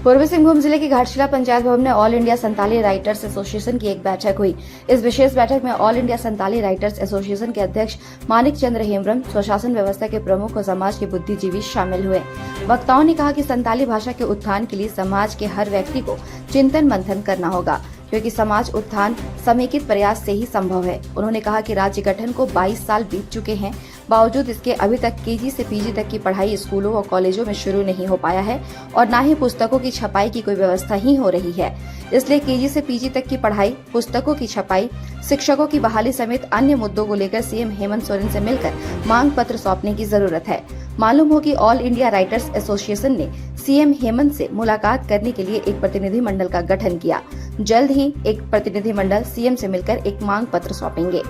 पूर्वी सिंहभूम जिले की घाटशिला पंचायत भवन में all India Santali writers association की एक बैठक हुई। इस विशेष बैठक में all India Santali writers association के अध्यक्ष मानिक चंद्र हेम्ब्रम, स्वशासन व्यवस्था के प्रमुख और समाज के बुद्धिजीवी शामिल हुए। वक्ताओं ने कहा कि संताली भाषा के उत्थान के लिए समाज के हर व्यक्ति को चिंतन मंथन करना होगा, क्योंकि समाज उत्थान समेकित प्रयास से ही संभव है। उन्होंने कहा कि राज्य गठन को 22 साल बीत चुके हैं, बावजूद इसके अभी तक केजी से पीजी तक की पढ़ाई स्कूलों और कॉलेजों में शुरू नहीं हो पाया है और न ही पुस्तकों की छपाई की कोई व्यवस्था ही हो रही है। इसलिए केजी से पीजी तक की पढ़ाई, पुस्तकों की छपाई, शिक्षकों की बहाली समेत अन्य मुद्दों को लेकर सीएम हेमंत सोरेन से मिलकर मांग पत्र सौंपने की जरूरत है। मालूम हो कि ऑल इंडिया राइटर्स एसोसिएशन ने सीएम हेमंत से मुलाकात करने के लिए एक प्रतिनिधि मंडल का गठन किया। जल्द ही एक प्रतिनिधि मंडल सीएम से मिलकर एक मांग पत्र सौंपेंगे।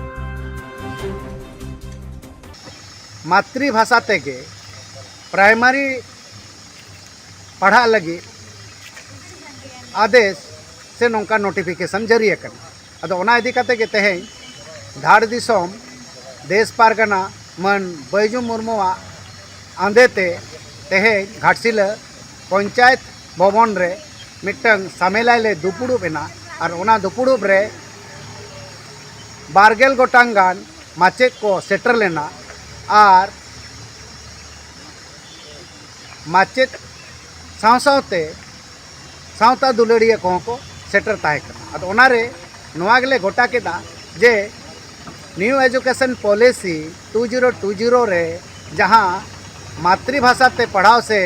मातृभाषा तेगे प्राइमरी पढ़ा लगी आदेश से नौका नोटिफिकेशन जारी अदो ओना इदी कते के तेहें धाड़ दिसोम देश पारगना मन बैजू मुर्मुआ आंदेते तेहें घाटशिला पंचायत भवन रे मिटंग सामेलाय ले दुपुड़ुब एना और ओना दुपुड़ुब रे 12 गोटांग गान माचेद को सेटर लेना और माचेद सावते सावता दुलड़िया को सेटर ताहेकना। अदो ओनारे नोआ गेले गोटा केदा जे न्यू एजुकेशन पॉलिसी 2020 रे जहाँ मातृभाषा ते पढ़ाव से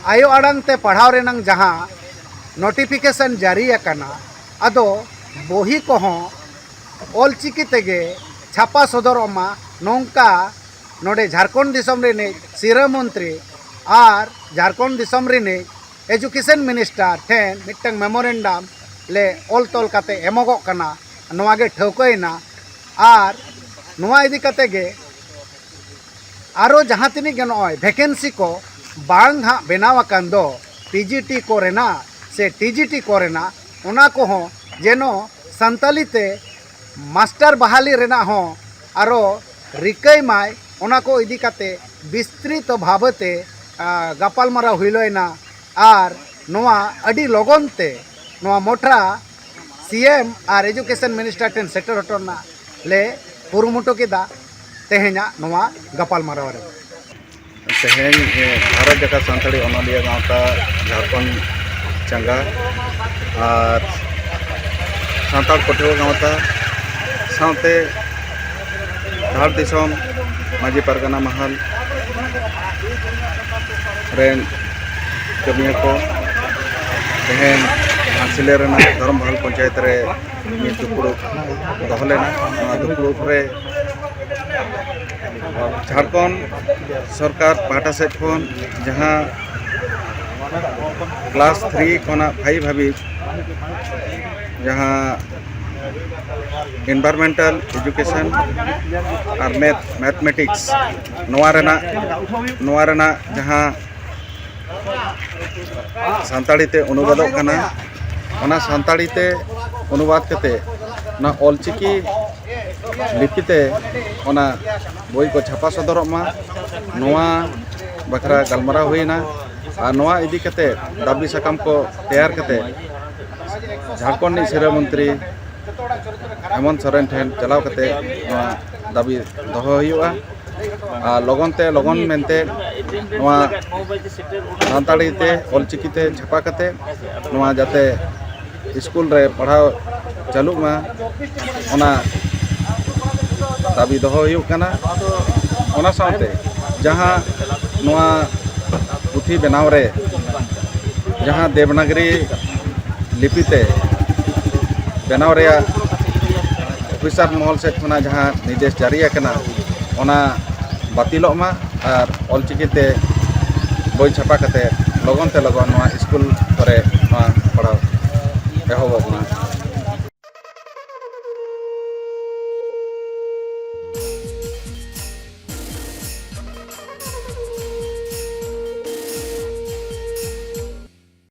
आयो आड़ंग ते पढ़ाव रेनंग जहाँ नोटिफिकेशन जारी अकना अदो बोही कोहों ऑलचिकी तेगे छापा सदरोमा नौका नोडे झारखंड दिसम रेने सिरा मंत्री और झारखंड दिसम रेने एजुकेशन मिनिस्टर ठेन मिटंग मेमोरेंडम ले ऑल तोल काते एमोगो कना नोआ गे ठौकयना और नोआ इदी काते गे आरो जहाँ तिनी गे नॉय वैकेंसी को बांग हा बेनाव अकान दो पीजीटी को रेना से टीजीटी को रेना ओना को हो जेनो संताली ते मास्टर बहाली रेना हो आरो रिकई माय ओना को इदी काते विस्तृत भावते गापालमारा हुइलोयना और नोआ अडी लगन ते नोआ मोटरा सीएम और एजुकेशन मिनिस्टर टेन सेक्टर हटोना ले कुरुमुटो केदा तेहेना नोआ गापालमारा रे तेहेन भारत जगह सानताड़ी ओनलिया गाँवता झारखंड चंगा और सानताड़ पटुआ गाँवता साथे धाड़ दिसोम माजी पारगना महल रेन कमिया को तेहेन घाटशिला रेना धर्म महल पंचायत रे मिद दुपुड़ुब दहो लेना। दुपुड़ुब रे झारखंड सरकार पाहटा सेट खन जहाँ क्लास 3 खना 5 हाबिज जहाँ एनवायरमेंटल एजुकेशन और मैथमेटिक्स नोआ रेना जहाँ सानताड़ी ते अनुवादों कना ओना सानताड़ी ते अनुवाद कते ना ऑलचिकी लिपिते ओना बोई को छापा सदरोमा नोआ बखरा गलमारा हुईना और नोआ इदी कते दाबी साकाम को तैयार कते झारखंड सिरा मंत्री हेमंत सोरेन ठेन चलाव कते नोआ दाबी दहो हुआ और लगन मेनते नोआ सानताड़ी ते ऑलचिकी ते छापा कते नोआ जाते स्कूल रे पढ़ाव चालू मा ओना दाबी दहो हुई कना। ओना साथे जहाँ नोआ पुथी बनाव रे जहाँ देवनागरी लिपिते बनाव रे ऑफिसर महल से खुना जहाँ निर्देश जारी अकना ओना बातिलोग मा और ऑलचिकी ते बोई छापा कते लगन नोआ स्कूल